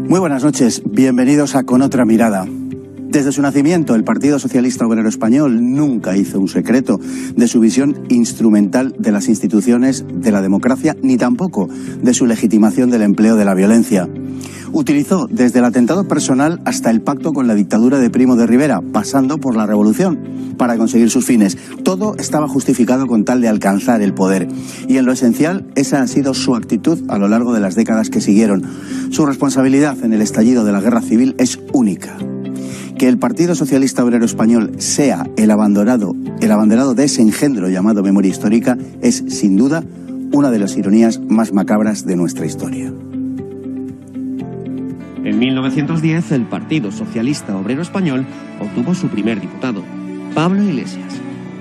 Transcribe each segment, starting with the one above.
Muy buenas noches, bienvenidos a Con Otra Mirada. Desde su nacimiento, el Partido Socialista Obrero Español nunca hizo un secreto de su visión instrumental de las instituciones de la democracia, ni tampoco de su legitimación del empleo de la violencia. Utilizó desde el atentado personal hasta el pacto con la dictadura de Primo de Rivera, pasando por la revolución, para conseguir sus fines. Todo estaba justificado con tal de alcanzar el poder. Y en lo esencial, esa ha sido su actitud a lo largo de las décadas que siguieron. Su responsabilidad en el estallido de la guerra civil es única. Que el Partido Socialista Obrero Español sea el abanderado de ese engendro llamado memoria histórica es, sin duda, una de las ironías más macabras de nuestra historia. En 1910, el Partido Socialista Obrero Español obtuvo su primer diputado, Pablo Iglesias.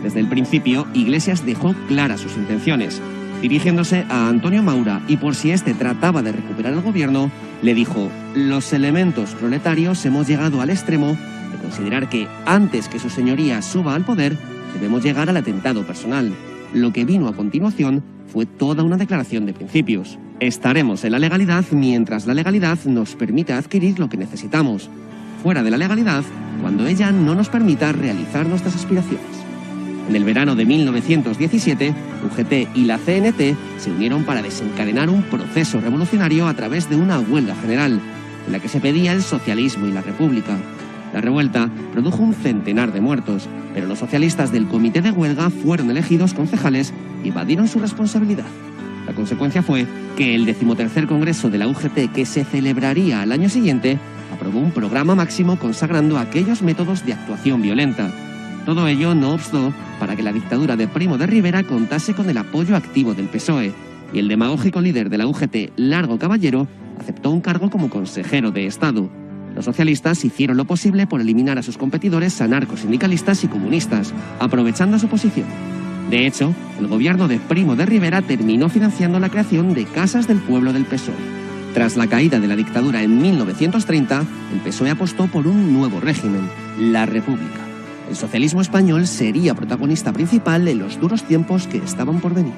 Desde el principio, Iglesias dejó claras sus intenciones. Dirigiéndose a Antonio Maura y por si éste trataba de recuperar el gobierno, le dijo: los elementos proletarios hemos llegado al extremo de considerar que antes que su señoría suba al poder, debemos llegar al atentado personal. Lo que vino a continuación fue toda una declaración de principios. Estaremos en la legalidad mientras la legalidad nos permita adquirir lo que necesitamos. Fuera de la legalidad, cuando ella no nos permita realizar nuestras aspiraciones. En el verano de 1917, UGT y la CNT se unieron para desencadenar un proceso revolucionario a través de una huelga general, en la que se pedía el socialismo y la república. La revuelta produjo un centenar de muertos, pero los socialistas del comité de huelga fueron elegidos concejales y evadieron su responsabilidad. La consecuencia fue que el 13º Congreso de la UGT, que se celebraría al año siguiente, aprobó un programa máximo consagrando aquellos métodos de actuación violenta. Todo ello no obstó para que la dictadura de Primo de Rivera contase con el apoyo activo del PSOE, y el demagógico líder de la UGT, Largo Caballero, aceptó un cargo como consejero de Estado. Los socialistas hicieron lo posible por eliminar a sus competidores anarcosindicalistas y comunistas, aprovechando su posición. De hecho, el gobierno de Primo de Rivera terminó financiando la creación de Casas del Pueblo del PSOE. Tras la caída de la dictadura en 1930, el PSOE apostó por un nuevo régimen, la República. El socialismo español sería protagonista principal en los duros tiempos que estaban por venir.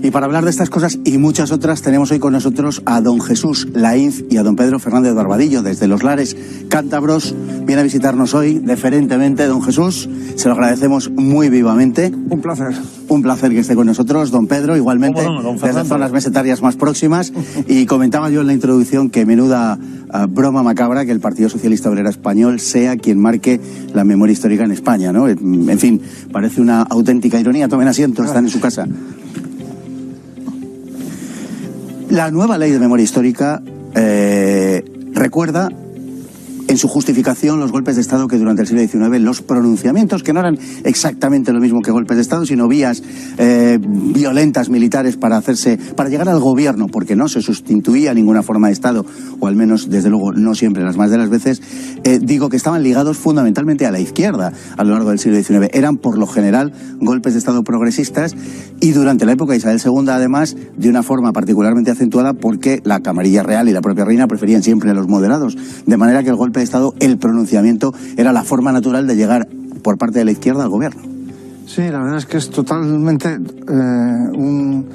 Y para hablar de estas cosas y muchas otras, tenemos hoy con nosotros a don Jesús Lainz y a don Pedro Fernández Barbadillo, desde los lares cántabros. Viene a visitarnos hoy, deferentemente, don Jesús. Se lo agradecemos muy vivamente. Un placer. Un placer que esté con nosotros, don Pedro, igualmente, no, desde zonas mesetarias más próximas. Y comentaba yo en la introducción que menuda broma macabra que el Partido Socialista Obrero Español sea quien marque la memoria histórica en España, ¿no? En fin, parece una auténtica ironía. Tomen asiento, están en su casa. La nueva ley de memoria histórica recuerda en su justificación los golpes de Estado que durante el siglo XIX, los pronunciamientos que no eran exactamente lo mismo que golpes de Estado, sino vías violentas militares para llegar al gobierno, porque no se sustituía ninguna forma de Estado, o al menos, desde luego, no siempre, las más de las veces, digo que estaban ligados fundamentalmente a la izquierda a lo largo del siglo XIX. Eran, por lo general, golpes de Estado progresistas, y durante la época de Isabel II, además, de una forma particularmente acentuada, porque la camarilla real y la propia reina preferían siempre a los moderados, de manera que el golpe de Estado, el pronunciamiento, era la forma natural de llegar por parte de la izquierda al gobierno. Sí, la verdad es que es totalmente un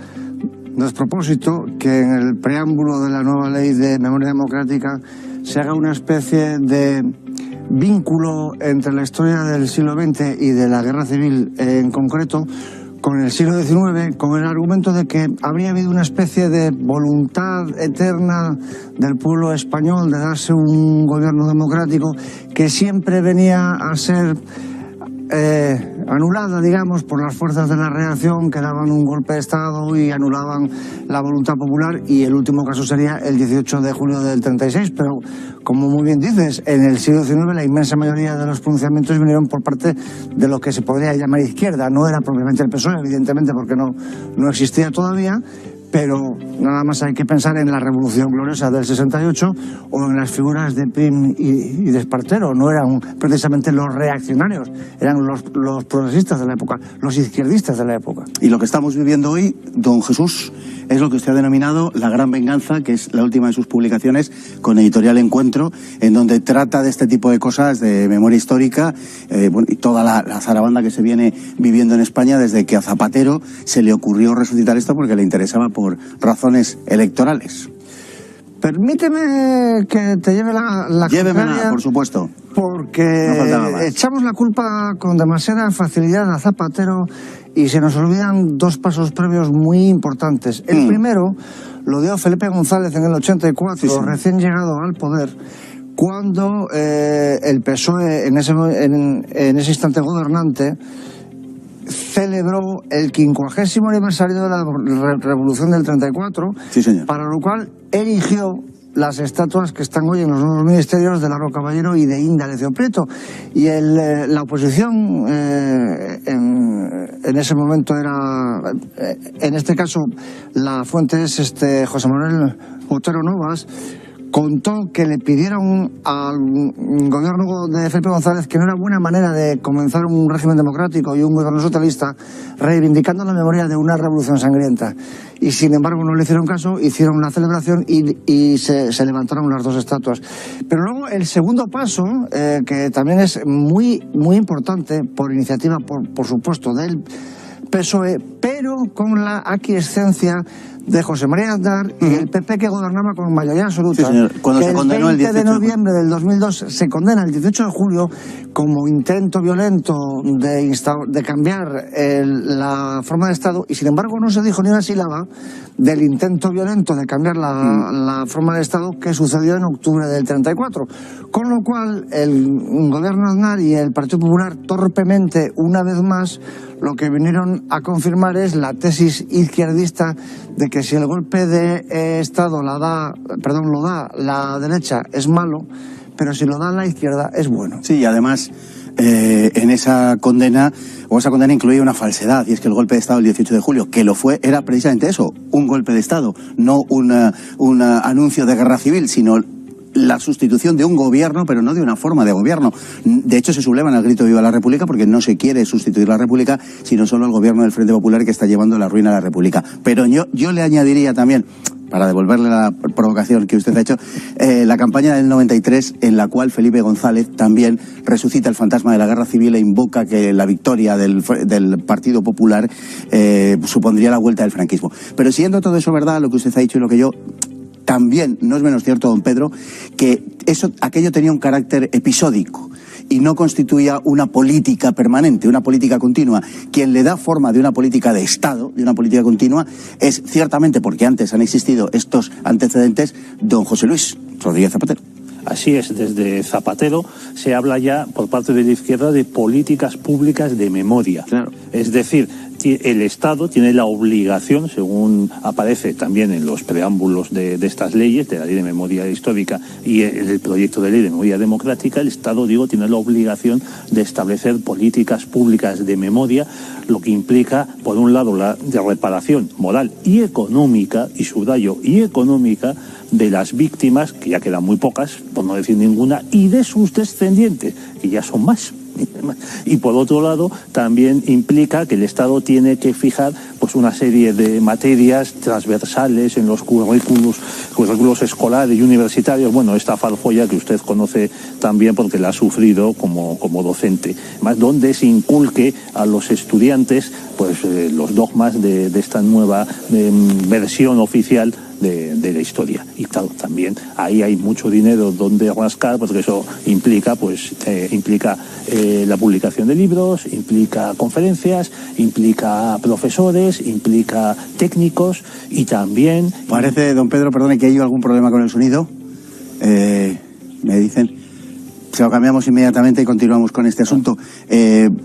despropósito que en el preámbulo de la nueva ley de memoria democrática se haga una especie de vínculo entre la historia del siglo XX y de la guerra civil en concreto con el siglo XIX, con el argumento de que habría habido una especie de voluntad eterna del pueblo español de darse un gobierno democrático que siempre venía a ser anulada, digamos, por las fuerzas de la reacción que daban un golpe de Estado y anulaban la voluntad popular, y el último caso sería el 18 de julio del 36, pero como muy bien dices, en el siglo XIX la inmensa mayoría de los pronunciamientos vinieron por parte de lo que se podría llamar izquierda. No era propiamente el PSOE, evidentemente, porque no existía todavía, pero nada más hay que pensar en la Revolución Gloriosa del 68 o en las figuras de Prim y de Espartero. No eran precisamente los reaccionarios, eran los progresistas de la época, los izquierdistas de la época. Y lo que estamos viviendo hoy, don Jesús, es lo que usted ha denominado La Gran Venganza, que es la última de sus publicaciones con Editorial Encuentro, en donde trata de este tipo de cosas, de memoria histórica, y toda la zarabanda que se viene viviendo en España desde que a Zapatero se le ocurrió resucitar esto porque le interesaba por por razones electorales. Permíteme que te lleve la Llévemela, por supuesto. Porque No echamos la culpa con demasiada facilidad a Zapatero y se nos olvidan dos pasos previos muy importantes. El primero lo dio Felipe González en el 84, recién llegado al poder, cuando el PSOE, en ese instante gobernante, celebró el 50º aniversario de la Revolución del 34, sí, señor, para lo cual erigió las estatuas que están hoy en los nuevos ministerios de Larro Caballero y de Indalecio Prieto. Y la oposición en ese momento era, en este caso, la fuente es José Manuel Otero Novas, contó que le pidieron al gobierno de Felipe González que no era buena manera de comenzar un régimen democrático y un gobierno socialista reivindicando la memoria de una revolución sangrienta. Y sin embargo no le hicieron caso, hicieron una celebración y se levantaron las dos estatuas. Pero luego el segundo paso, que también es muy, muy importante, por iniciativa, por supuesto, del PSOE, pero con la aquiescencia de José María Aznar y el PP, que gobernaba con mayoría absoluta. Sí, señor. Cuando que se condenó el 20 el 18 de noviembre del 2002 se condena el 18 de julio como intento violento de cambiar la forma de Estado, y sin embargo no se dijo ni una sílaba del intento violento de cambiar la forma de Estado que sucedió en octubre del 34. Con lo cual el gobierno Aznar y el Partido Popular, torpemente una vez más, lo que vinieron a confirmar es la tesis izquierdista de que si el golpe de Estado lo da la derecha es malo, pero si lo da la izquierda es bueno. Sí, y además en esa condena incluía una falsedad, y es que el golpe de Estado del 18 de julio, que lo fue, era precisamente eso, un golpe de Estado, no un anuncio de guerra civil, sino la sustitución de un gobierno, pero no de una forma de gobierno. De hecho, se subleva en el grito Viva la República, porque no se quiere sustituir la República, sino solo el gobierno del Frente Popular, que está llevando la ruina a la República. Pero yo le añadiría también, para devolverle la provocación que usted ha hecho, la campaña del 93, en la cual Felipe González también resucita el fantasma de la guerra civil e invoca que la victoria del Partido Popular supondría la vuelta del franquismo. Pero siendo todo eso verdad, lo que usted ha dicho y lo que yo... También no es menos cierto, don Pedro, que aquello tenía un carácter episódico y no constituía una política permanente, una política continua. Quien le da forma de una política de Estado, de una política continua, es ciertamente, porque antes han existido estos antecedentes, don José Luis Rodríguez Zapatero. Así es, desde Zapatero se habla ya por parte de la izquierda de políticas públicas de memoria. Claro. Es decir, el Estado tiene la obligación, según aparece también en los preámbulos de estas leyes, de la Ley de Memoria Histórica y el proyecto de Ley de Memoria Democrática, el Estado, tiene la obligación de establecer políticas públicas de memoria, lo que implica, por un lado, la de reparación moral y económica, y subrayo, y económica, de las víctimas, que ya quedan muy pocas, por no decir ninguna, y de sus descendientes, que ya son más. Y por otro lado, también implica que el Estado tiene que fijar pues una serie de materias transversales en los currículos escolares y universitarios. Bueno, esta farfolla que usted conoce también porque la ha sufrido como docente, más donde se inculque a los estudiantes pues los dogmas de esta nueva versión oficial de la historia. Y claro, también ahí hay mucho dinero donde rascar, porque eso implica la publicación de libros, implica conferencias, implica profesores, implica técnicos, y también... Parece, don Pedro, perdone, que hay algún problema con el sonido. Me dicen... Se lo cambiamos inmediatamente y continuamos con este asunto.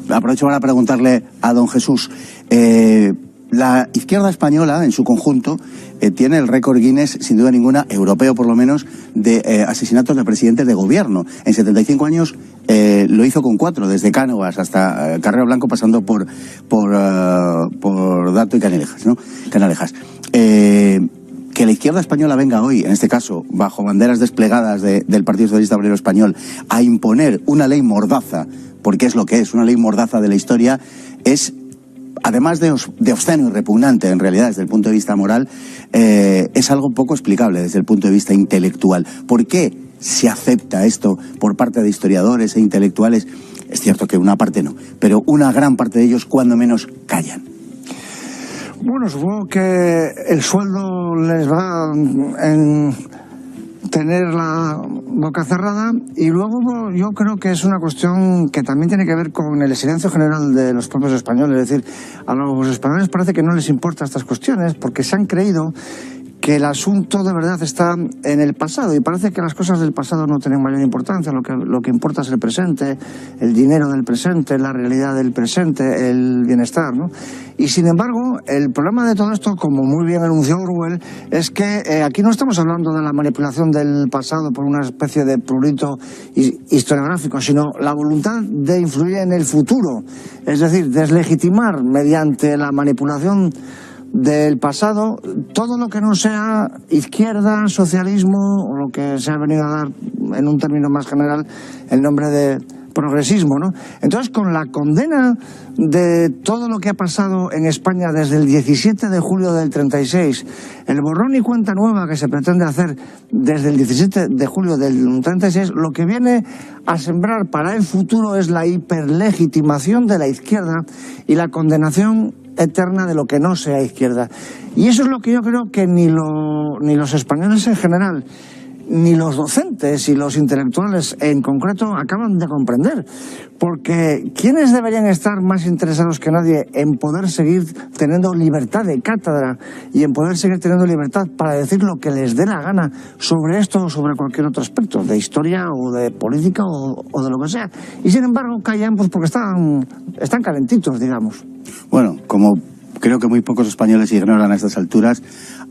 Aprovecho para preguntarle a don Jesús. La izquierda española, en su conjunto, tiene el récord Guinness, sin duda ninguna, europeo por lo menos, de asesinatos de presidentes de gobierno. En 75 años lo hizo con 4, desde Cánovas hasta Carrero Blanco, pasando por Dato y Canalejas, ¿no? Canalejas. Que la izquierda española venga hoy, en este caso, bajo banderas desplegadas del Partido Socialista Obrero Español, a imponer una ley mordaza, porque es lo que es, una ley mordaza de la historia, es... Además de obsceno y repugnante, en realidad, desde el punto de vista moral, es algo poco explicable desde el punto de vista intelectual. ¿Por qué se acepta esto por parte de historiadores e intelectuales? Es cierto que una parte no, pero una gran parte de ellos, cuando menos, callan. Bueno, supongo que el sueldo les va en tener la boca cerrada, y luego yo creo que es una cuestión que también tiene que ver con el silencio general de los propios españoles. Es decir, a los españoles parece que no les importa estas cuestiones porque se han creído que el asunto de verdad está en el pasado, y parece que las cosas del pasado no tienen mayor importancia. Lo que importa es el presente, el dinero del presente, la realidad del presente, el bienestar, ¿no? Y sin embargo, el problema de todo esto, como muy bien anunció Orwell, es que aquí no estamos hablando de la manipulación del pasado por una especie de prurito historiográfico, sino la voluntad de influir en el futuro, es decir, deslegitimar mediante la manipulación del pasado todo lo que no sea izquierda, socialismo, o lo que se ha venido a dar en un término más general el nombre de progresismo, ¿no? Entonces, con la condena de todo lo que ha pasado en España desde el 17 de julio del 36, el borrón y cuenta nueva que se pretende hacer desde el 17 de julio del 36, lo que viene a sembrar para el futuro es la hiperlegitimación de la izquierda y la condenación eterna de lo que no sea izquierda. Y eso es lo que yo creo que ni los españoles en general, ni los docentes y los intelectuales en concreto acaban de comprender. Porque ¿quiénes deberían estar más interesados que nadie en poder seguir teniendo libertad de cátedra y en poder seguir teniendo libertad para decir lo que les dé la gana sobre esto o sobre cualquier otro aspecto, de historia o de política o de lo que sea? Y sin embargo callan pues porque están calentitos, digamos. Bueno, como creo que muy pocos españoles ignoran a estas alturas,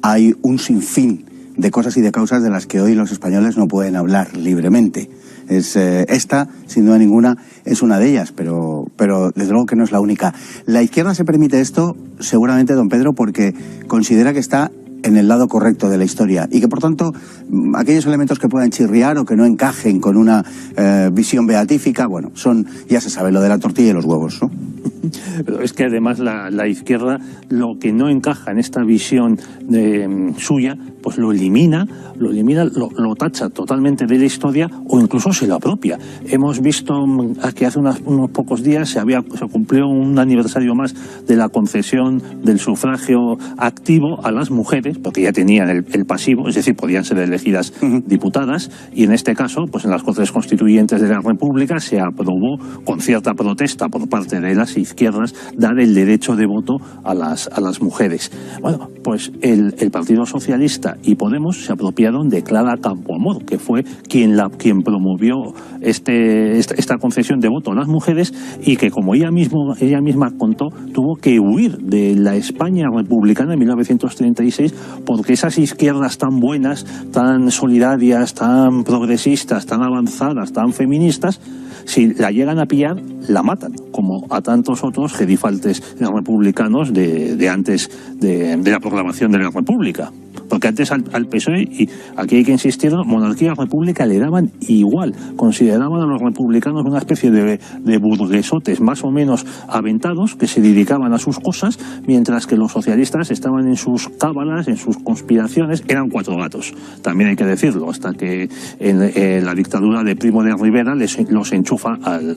hay un sinfín de cosas y de causas de las que hoy los españoles no pueden hablar libremente. Esta, sin duda ninguna, es una de ellas, pero desde luego que no es la única. La izquierda se permite esto, seguramente, don Pedro, porque considera que está en el lado correcto de la historia y que, por tanto, aquellos elementos que puedan chirriar o que no encajen con una visión beatífica, bueno, ya se sabe, lo de la tortilla y los huevos, ¿no? Pero es que además la izquierda, lo que no encaja en esta visión suya, pues lo elimina, lo tacha totalmente de la historia o incluso se lo apropia. Hemos visto que hace unos pocos días se cumplió un aniversario más de la concesión del sufragio activo a las mujeres, porque ya tenían el pasivo, es decir, podían ser elegidas diputadas, y en este caso, pues en las Cortes Constituyentes de la República se aprobó con cierta protesta por parte de las izquierdas dar el derecho de voto a las mujeres. Bueno, pues el Partido Socialista y Podemos se apropiaron de Clara Campoamor, que fue quien promovió esta concesión de voto a las mujeres, y que, como ella misma contó, tuvo que huir de la España republicana en 1936 porque esas izquierdas tan buenas, tan solidarias, tan progresistas, tan avanzadas, tan feministas, si la llegan a pillar, la matan, como a tantos otros gerifaltes republicanos de antes de la proclamación de la República. Porque antes al PSOE, y aquí hay que insistir, monarquía y república le daban igual. Consideraban a los republicanos una especie de burguesotes más o menos aventados que se dedicaban a sus cosas, mientras que los socialistas estaban en sus cábalas, en sus conspiraciones. Eran cuatro gatos, también hay que decirlo, hasta que en la dictadura de Primo de Rivera los enchufa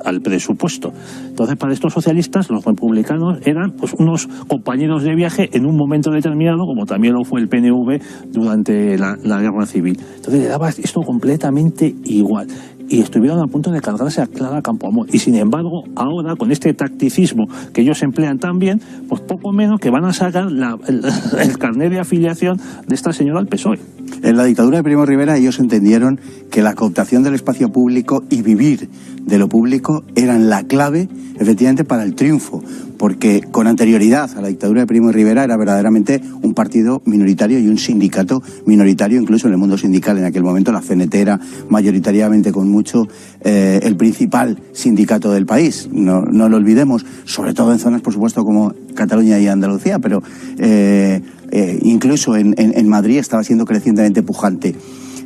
al presupuesto. Entonces, para estos socialistas, los republicanos eran pues unos compañeros de viaje en un momento determinado, como también lo fue el PNV durante la guerra civil. Entonces le daba esto completamente igual. Y estuvieron a punto de cargarse a Clara Campoamor. Y sin embargo, ahora, con este tacticismo que ellos emplean tan bien, pues poco menos que van a sacar el carnet de afiliación de esta señora al PSOE. En la dictadura de Primo de Rivera ellos entendieron que la cooptación del espacio público y vivir de lo público eran la clave, efectivamente, para el triunfo, porque con anterioridad a la dictadura de Primo de Rivera era verdaderamente un partido minoritario y un sindicato minoritario, incluso en el mundo sindical. En aquel momento la CNT era mayoritariamente, con mucho, el principal sindicato del país, no lo olvidemos, sobre todo en zonas, por supuesto, como Cataluña y Andalucía, pero incluso en Madrid estaba siendo crecientemente pujante.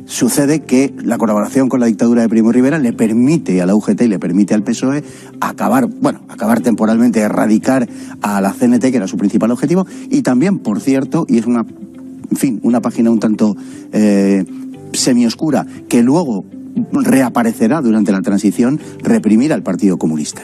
Sucede que la colaboración con la dictadura de Primo de Rivera le permite a la UGT y le permite al PSOE acabar temporalmente, erradicar a la CNT, que era su principal objetivo, y también, por cierto, y es una página un tanto semioscura, que luego reaparecerá durante la transición reprimir al Partido Comunista.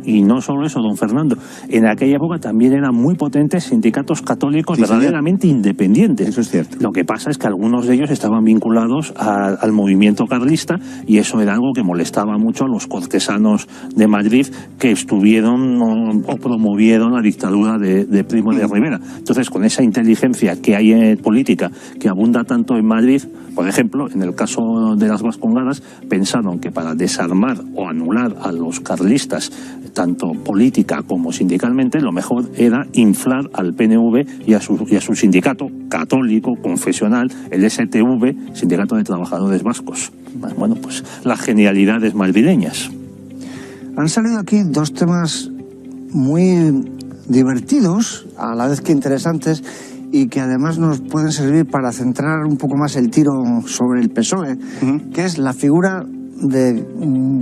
Y no solo eso, don Fernando. En aquella época también eran muy potentes sindicatos católicos verdaderamente independientes. Eso es cierto. Lo que pasa es que algunos de ellos estaban vinculados al movimiento carlista, y eso era algo que molestaba mucho a los cortesanos de Madrid que estuvieron o promovieron la dictadura de Primo de Rivera. Entonces, con esa inteligencia que hay en política, que abunda tanto en Madrid, por ejemplo, en el caso de las Vascongadas, pensaron que para desarmar o anular a los carlistas, tanto política como sindicalmente, lo mejor era inflar al PNV y a su sindicato católico, confesional, el STV, Sindicato de Trabajadores Vascos. Bueno, pues las genialidades madrileñas. Han salido aquí dos temas muy divertidos, a la vez que interesantes, y que además nos pueden servir para centrar un poco más el tiro sobre el PSOE, que es la figura de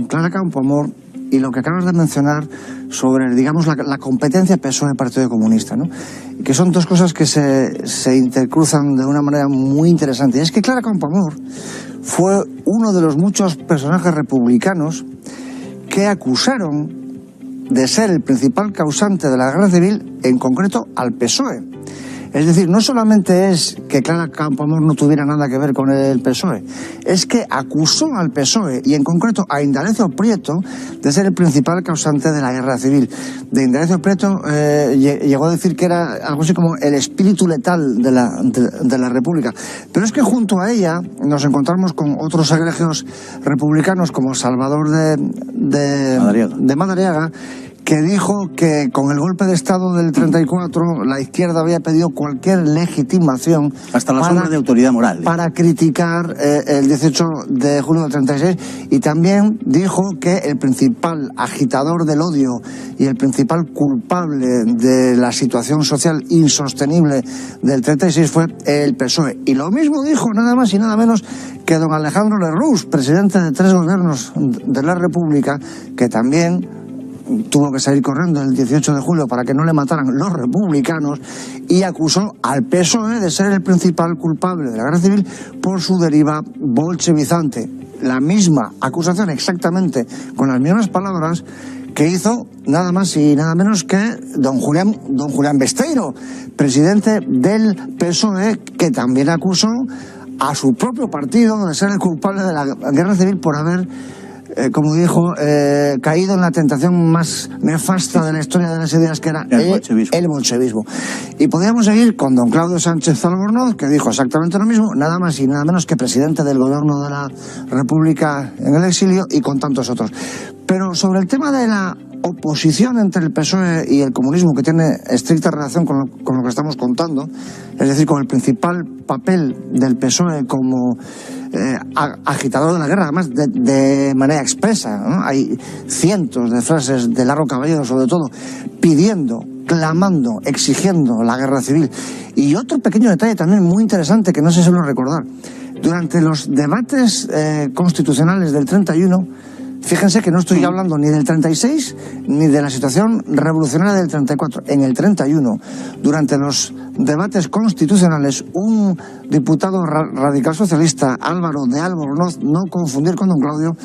Clara Campoamor y lo que acabas de mencionar sobre, digamos, la competencia PSOE-Partido Comunista, ¿no? Que son dos cosas que se intercruzan de una manera muy interesante. Y es que Clara Campoamor fue uno de los muchos personajes republicanos que acusaron de ser el principal causante de la guerra civil, en concreto al PSOE. Es decir, no solamente es que Clara Campoamor no tuviera nada que ver con el PSOE, es que acusó al PSOE, y en concreto a Indalecio Prieto, de ser el principal causante de la guerra civil. De Indalecio Prieto llegó a decir que era algo así como el espíritu letal de la República. Pero es que junto a ella nos encontramos con otros egregios republicanos como Salvador de Madariaga, que dijo que con el golpe de Estado del 34 la izquierda había pedido cualquier legitimación hasta la sombra de autoridad moral para criticar el 18 de julio del 36, y también dijo que el principal agitador del odio y el principal culpable de la situación social insostenible del 36 fue el PSOE. Y lo mismo dijo nada más y nada menos que don Alejandro Lerroux, presidente de 3 gobiernos de la República, que también tuvo que salir corriendo el 18 de julio para que no le mataran los republicanos, y acusó al PSOE de ser el principal culpable de la guerra civil por su deriva bolchevizante. La misma acusación, exactamente con las mismas palabras, que hizo nada más y nada menos que don Julián Besteiro, presidente del PSOE, que también acusó a su propio partido de ser el culpable de la guerra civil por haber como dijo, caído en la tentación más nefasta de la historia de las ideas, que era el bolchevismo. Y podríamos seguir con don Claudio Sánchez Albornoz, que dijo exactamente lo mismo, nada más y nada menos que presidente del gobierno de la República en el exilio, y con tantos otros. Pero sobre el tema de la oposición entre el PSOE y el comunismo, que tiene estricta relación con lo que estamos contando, es decir, con el principal papel del PSOE como agitador de la guerra, además de manera expresa, ¿no? Hay cientos de frases de Largo Caballero, sobre todo, pidiendo, clamando, exigiendo la guerra civil. Y otro pequeño detalle también muy interesante que no se suele recordar: durante los debates constitucionales del 31, fíjense que no estoy hablando ni del 36 ni de la situación revolucionaria del 34. En el 31, durante los debates constitucionales, un diputado radical socialista, Álvaro de Albornoz, no confundir con don Claudio,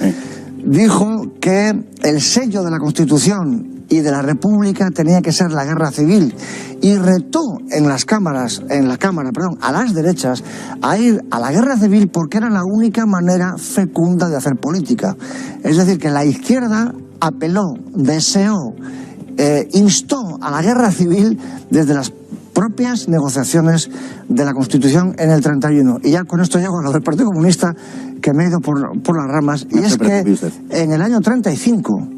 dijo que el sello de la Constitución y de la República tenía que ser la guerra civil, y retó en la Cámara, a las derechas a ir a la guerra civil porque era la única manera fecunda de hacer política. Es decir, que la izquierda apeló, deseó, instó a la guerra civil desde las propias negociaciones de la Constitución en el 31. Y ya con esto llego a lo del Partido Comunista, que me he ido por las ramas. Y es que en el año 35,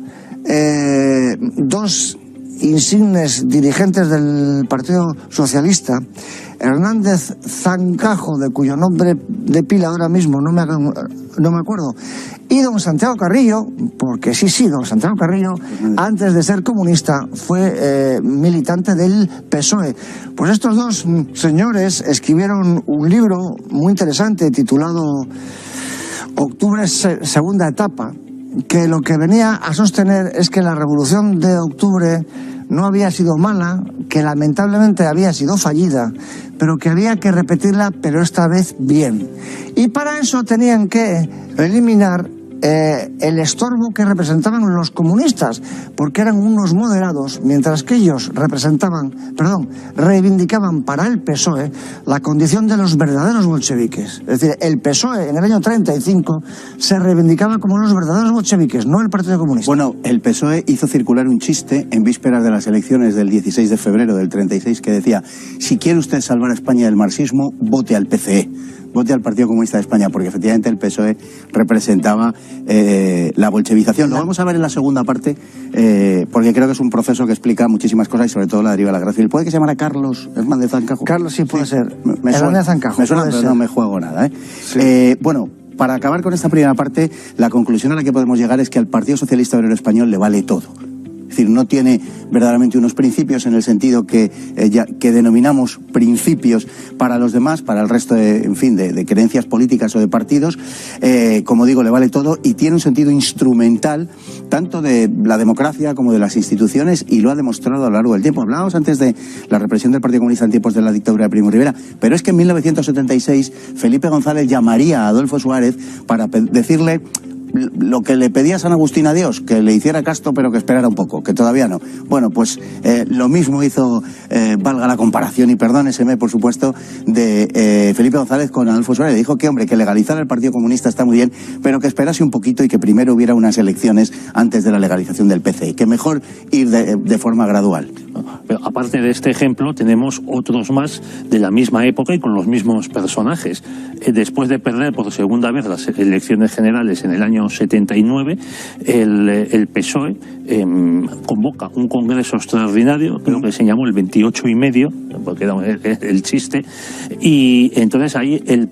dos insignes dirigentes del Partido Socialista, Hernández Zancajo, de cuyo nombre de pila ahora mismo no me acuerdo, y don Santiago Carrillo, porque sí, don Santiago Carrillo, antes de ser comunista, fue militante del PSOE. Pues estos dos señores escribieron un libro muy interesante titulado Octubre, segunda etapa, que lo que venía a sostener es que la Revolución de Octubre no había sido mala, que lamentablemente había sido fallida, pero que había que repetirla, pero esta vez bien. Y para eso tenían que eliminar el estorbo que representaban los comunistas, porque eran unos moderados, mientras que ellos reivindicaban para el PSOE la condición de los verdaderos bolcheviques. Es decir, el PSOE en el año 35 se reivindicaba como los verdaderos bolcheviques, no el Partido Comunista. Bueno, el PSOE hizo circular un chiste en vísperas de las elecciones del 16 de febrero del 36 que decía: si quiere usted salvar a España del marxismo, vote al PCE. Vote al Partido Comunista de España, porque efectivamente el PSOE representaba la bolchevización. Lo vamos a ver en la segunda parte, porque creo que es un proceso que explica muchísimas cosas y sobre todo la deriva de la Guerra Civil. ¿Puede que se llamara Carlos Hernández Zancajo? Carlos sí puede ser. Me suena, Zancajo, me suena, pero no me juego nada. Sí. Bueno, para acabar con esta primera parte, la conclusión a la que podemos llegar es que al Partido Socialista Obrero Español le vale todo. Es decir, no tiene verdaderamente unos principios en el sentido que denominamos principios para los demás, para el resto de creencias políticas o de partidos. Como digo, le vale todo y tiene un sentido instrumental tanto de la democracia como de las instituciones, y lo ha demostrado a lo largo del tiempo. Hablábamos antes de la represión del Partido Comunista en tiempos de la dictadura de Primo de Rivera, pero es que en 1976 Felipe González llamaría a Adolfo Suárez para decirle lo que le pedía San Agustín a Dios, que le hiciera casto pero que esperara un poco, que todavía no. Bueno, pues lo mismo hizo, valga la comparación y perdóneseme por supuesto, de Felipe González con Adolfo Suárez. Dijo que, hombre, que legalizar el Partido Comunista está muy bien, pero que esperase un poquito y que primero hubiera unas elecciones antes de la legalización del PCI, que mejor ir de forma gradual. Pero aparte de este ejemplo, tenemos otros más de la misma época y con los mismos personajes. Después de perder por segunda vez las elecciones generales en el año 79, el PSOE convoca un congreso extraordinario, creo que se llamó el 28,5, porque era el chiste, y entonces ahí el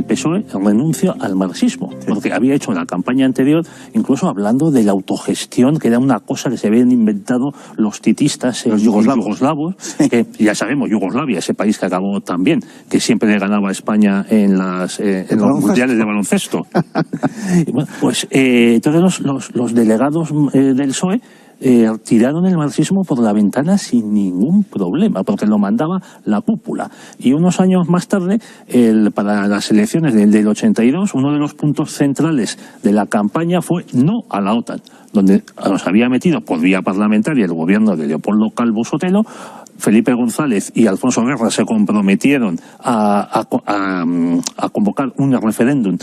PSOE renuncia al marxismo, porque había hecho en la campaña anterior, incluso hablando de la autogestión, que era una cosa que se habían inventado los titistas, los yugoslavos, que ya sabemos, Yugoslavia, ese país que acabó tan bien, que siempre le ganaba a España en los mundiales de baloncesto. Bueno, pues entonces los delegados del PSOE tiraron el marxismo por la ventana sin ningún problema, porque lo mandaba la cúpula. Y unos años más tarde, para las elecciones del 82, uno de los puntos centrales de la campaña fue no a la OTAN, donde nos había metido por vía parlamentaria el gobierno de Leopoldo Calvo Sotelo. Felipe González y Alfonso Guerra se comprometieron a convocar un referéndum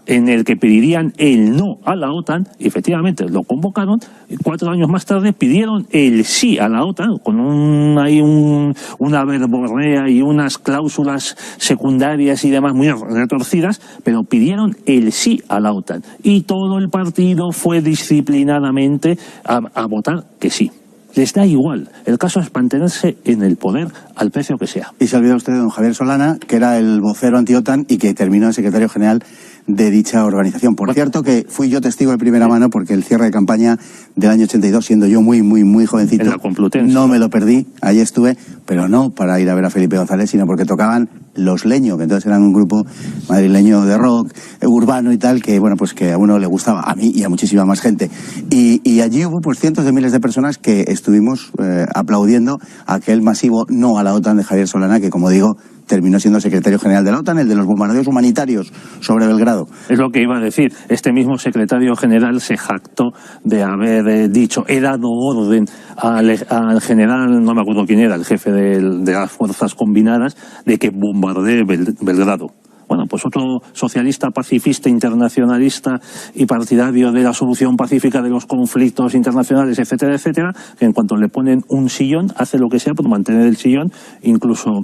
en el que pedirían el no a la OTAN, y efectivamente lo convocaron, y 4 años más tarde pidieron el sí a la OTAN, con una verborrea y unas cláusulas secundarias y demás muy retorcidas, pero pidieron el sí a la OTAN, y todo el partido fue disciplinadamente a votar que sí. Les da igual. El caso es mantenerse en el poder al precio que sea. Y se olvida usted de don Javier Solana, que era el vocero anti-OTAN y que terminó en secretario general de dicha organización. Por cierto, que fui yo testigo de primera mano, porque el cierre de campaña del año 82, siendo yo muy jovencito, en la Complutense, no me lo perdí, allí estuve, pero no para ir a ver a Felipe González, sino porque tocaban Los Leño, que entonces eran un grupo madrileño de rock urbano y tal, que bueno, pues que a uno le gustaba, a mí y a muchísima más gente. Y allí hubo pues cientos de miles de personas que estuvimos aplaudiendo aquel masivo no a la OTAN de Javier Solana, que, como digo, terminó siendo secretario general de la OTAN, el de los bombardeos humanitarios sobre Belgrado. Es lo que iba a decir. Este mismo secretario general se jactó de haber dicho, he dado orden al general, no me acuerdo quién era, el jefe de las fuerzas combinadas, de que bombardee Belgrado. Bueno, pues otro socialista, pacifista, internacionalista y partidario de la solución pacífica de los conflictos internacionales, etcétera, etcétera, que en cuanto le ponen un sillón, hace lo que sea por mantener el sillón, incluso,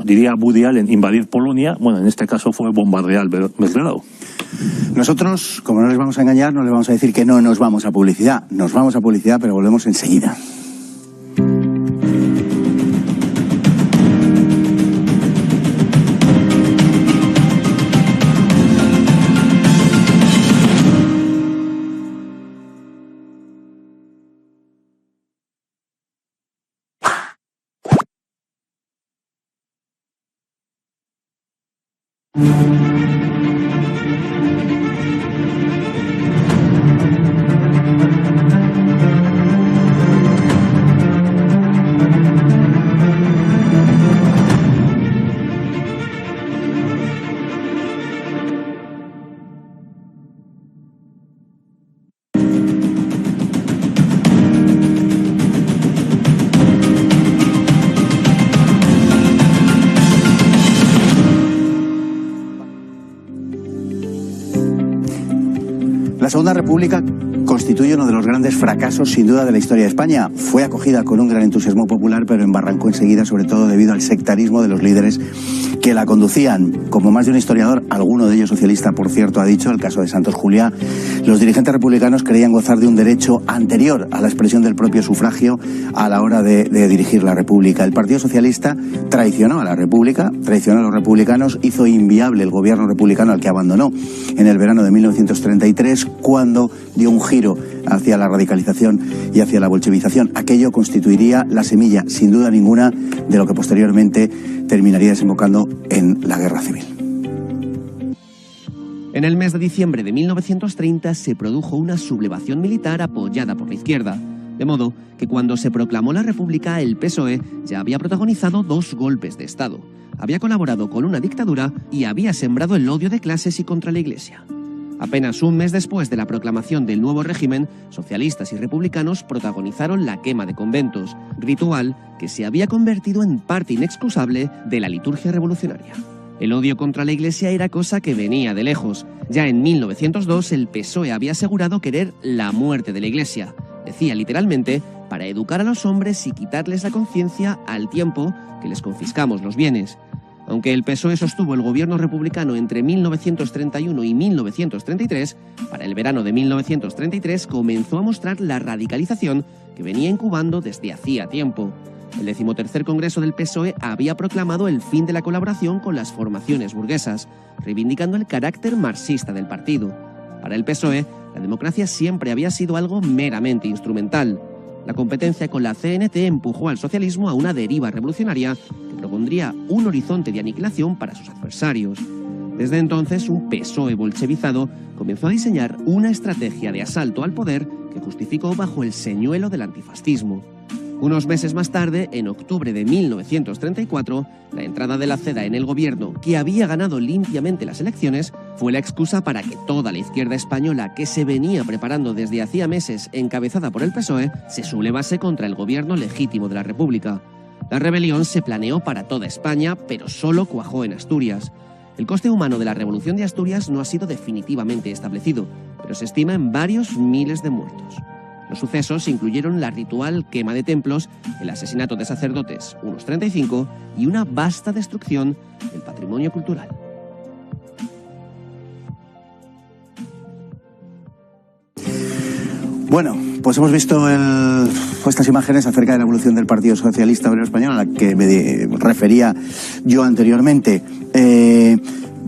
diría Woody Allen, invadir Polonia. Bueno, en este caso fue bombardear Belgrado. Nosotros, como no les vamos a engañar, no les vamos a decir que no nos vamos a publicidad. Nos vamos a publicidad, pero volvemos enseguida. La Segunda República constituye uno de los grandes fracasos, sin duda, de la historia de España. Fue acogida con un gran entusiasmo popular, pero embarrancó enseguida, sobre todo debido al sectarismo de los líderes que la conducían. Como más de un historiador, alguno de ellos socialista, por cierto, ha dicho, el caso de Santos Juliá, los dirigentes republicanos creían gozar de un derecho anterior a la expresión del propio sufragio a la hora de dirigir la República. El Partido Socialista traicionó a la República, traicionó a los republicanos, hizo inviable el gobierno republicano al que abandonó en el verano de 1933, cuando dio un giro hacia la radicalización y hacia la bolchevización. Aquello constituiría la semilla, sin duda ninguna, de lo que posteriormente terminaría desembocando en la Guerra Civil. En el mes de diciembre de 1930 se produjo una sublevación militar apoyada por la izquierda, de modo que cuando se proclamó la República, el PSOE ya había protagonizado 2 golpes de Estado, había colaborado con una dictadura y había sembrado el odio de clases y contra la Iglesia. Apenas un mes después de la proclamación del nuevo régimen, socialistas y republicanos protagonizaron la quema de conventos, ritual que se había convertido en parte inexcusable de la liturgia revolucionaria. El odio contra la Iglesia era cosa que venía de lejos. Ya en 1902 el PSOE había asegurado querer la muerte de la Iglesia. Decía literalmente, para educar a los hombres y quitarles la conciencia al tiempo que les confiscamos los bienes. Aunque el PSOE sostuvo el gobierno republicano entre 1931 y 1933, para el verano de 1933 comenzó a mostrar la radicalización que venía incubando desde hacía tiempo. El 13º Congreso del PSOE había proclamado el fin de la colaboración con las formaciones burguesas, reivindicando el carácter marxista del partido. Para el PSOE, la democracia siempre había sido algo meramente instrumental. La competencia con la CNT empujó al socialismo a una deriva revolucionaria que propondría un horizonte de aniquilación para sus adversarios. Desde entonces, un PSOE bolchevizado comenzó a diseñar una estrategia de asalto al poder que justificó bajo el señuelo del antifascismo. Unos meses más tarde, en octubre de 1934, la entrada de la CEDA en el gobierno, que había ganado limpiamente las elecciones, fue la excusa para que toda la izquierda española, que se venía preparando desde hacía meses encabezada por el PSOE, se sublevase contra el gobierno legítimo de la República. La rebelión se planeó para toda España, pero solo cuajó en Asturias. El coste humano de la Revolución de Asturias no ha sido definitivamente establecido, pero se estima en varios miles de muertos. Los sucesos incluyeron la ritual quema de templos, el asesinato de sacerdotes, unos 35, y una vasta destrucción del patrimonio cultural. Bueno, pues hemos visto estas imágenes acerca de la evolución del Partido Socialista Obrero Español, a la que me refería yo anteriormente.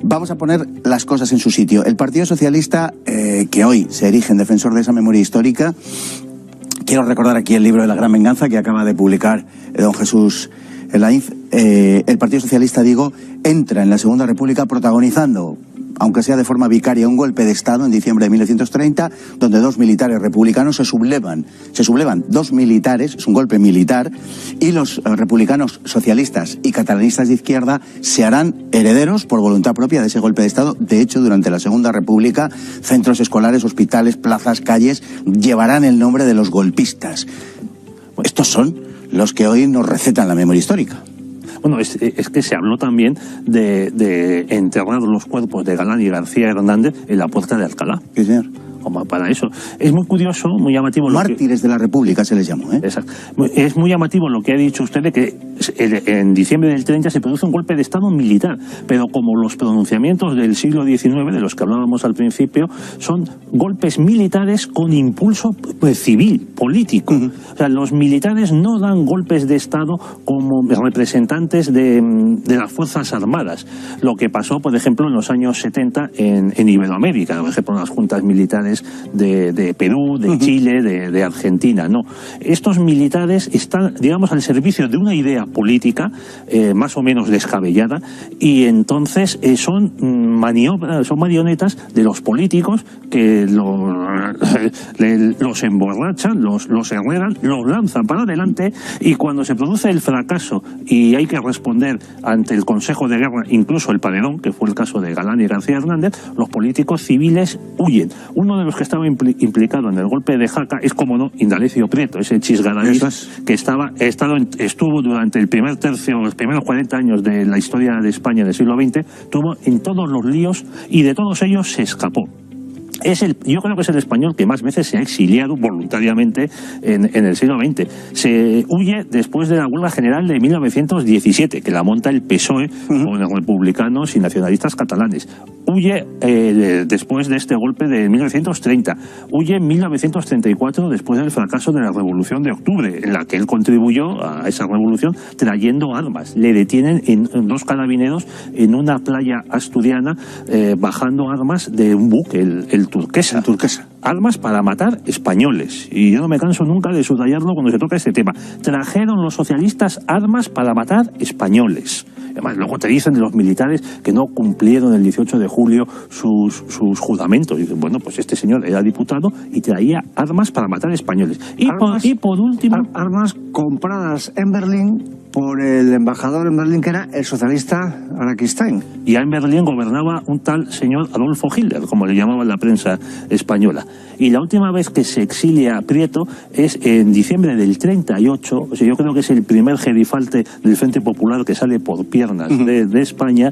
Vamos a poner las cosas en su sitio. El Partido Socialista, que hoy se erige en defensor de esa memoria histórica, quiero recordar aquí el libro de la Gran Venganza que acaba de publicar don Jesús Elainz. El Partido Socialista, digo, entra en la Segunda República protagonizando, aunque sea de forma vicaria, un golpe de Estado en diciembre de 1930, donde 2 militares republicanos se sublevan 2 militares, es un golpe militar, y los republicanos socialistas y catalanistas de izquierda se harán herederos por voluntad propia de ese golpe de Estado. De hecho, durante la Segunda República, centros escolares, hospitales, plazas, calles, llevarán el nombre de los golpistas. Estos son los que hoy nos recetan la memoria histórica. Bueno, es que se habló también de enterrar los cuerpos de Galán y García Hernández en la Puerta de Alcalá. Sí, señor. Como para eso. Es muy curioso, muy llamativo. Mártires de la República se les llamó, ¿eh? Exacto. Es muy llamativo lo que ha dicho usted de que en diciembre del 30 se produce un golpe de Estado militar, pero como los pronunciamientos del siglo XIX, de los que hablábamos al principio, son golpes militares con impulso civil, político. O sea, los militares no dan golpes de Estado como representantes de las Fuerzas Armadas. Lo que pasó, por ejemplo, en los años 70 en Iberoamérica, por ejemplo, en las juntas militares de Perú, de Chile, de Argentina. No, estos militares están, digamos, al servicio de una idea política más o menos descabellada, y entonces son marionetas de los políticos que los emborrachan, los herreran, los lanzan para adelante, y cuando se produce el fracaso y hay que responder ante el Consejo de Guerra, incluso el paredón, que fue el caso de Galán y García Hernández, los políticos civiles huyen. Uno de los que estaba implicado en el golpe de Jaca es, como no, Indalecio Prieto, ese chisgaradís que estuvo durante el primer tercio, los primeros 40 años de la historia de España del siglo XX, estuvo en todos los líos y de todos ellos se escapó. Yo creo que es el español que más veces se ha exiliado voluntariamente en el siglo XX. Se huye después de la huelga general de 1917, que la monta el PSOE con los republicanos y nacionalistas catalanes. Huye después de este golpe de 1930. Huye en 1934 después del fracaso de la Revolución de Octubre, en la que él contribuyó a esa revolución trayendo armas. Le detienen en 2 carabineros en una playa asturiana bajando armas de un buque, el Turquesa. Armas para matar españoles. Y yo no me canso nunca de subrayarlo cuando se toca este tema. Trajeron los socialistas armas para matar españoles. Además, luego te dicen de los militares que no cumplieron el 18 de julio sus juramentos. Y dicen, bueno, pues este señor era diputado y traía armas para matar españoles. Y por último... Armas compradas en Berlín por el embajador en Berlín, que era el socialista Araquistain. Y en Berlín gobernaba un tal señor Adolfo Hitler, como le llamaba la prensa española. Y la última vez que se exilia Prieto es en diciembre del 38, o sea, yo creo que es el primer gerifalte del Frente Popular que sale por piernas de España,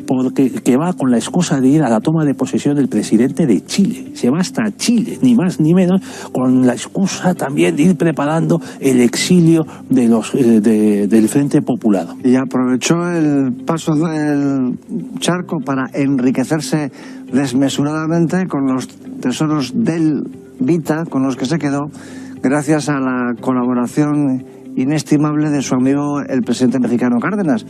porque que va con la excusa de ir a la toma de posesión del presidente de Chile. Se va hasta Chile, ni más ni menos, con la excusa también de ir preparando el exilio de los del Frente Popular. Y aprovechó el paso del charco para enriquecerse desmesuradamente con los tesoros del Vita, con los que se quedó gracias a la colaboración inestimable de su amigo el presidente mexicano Cárdenas,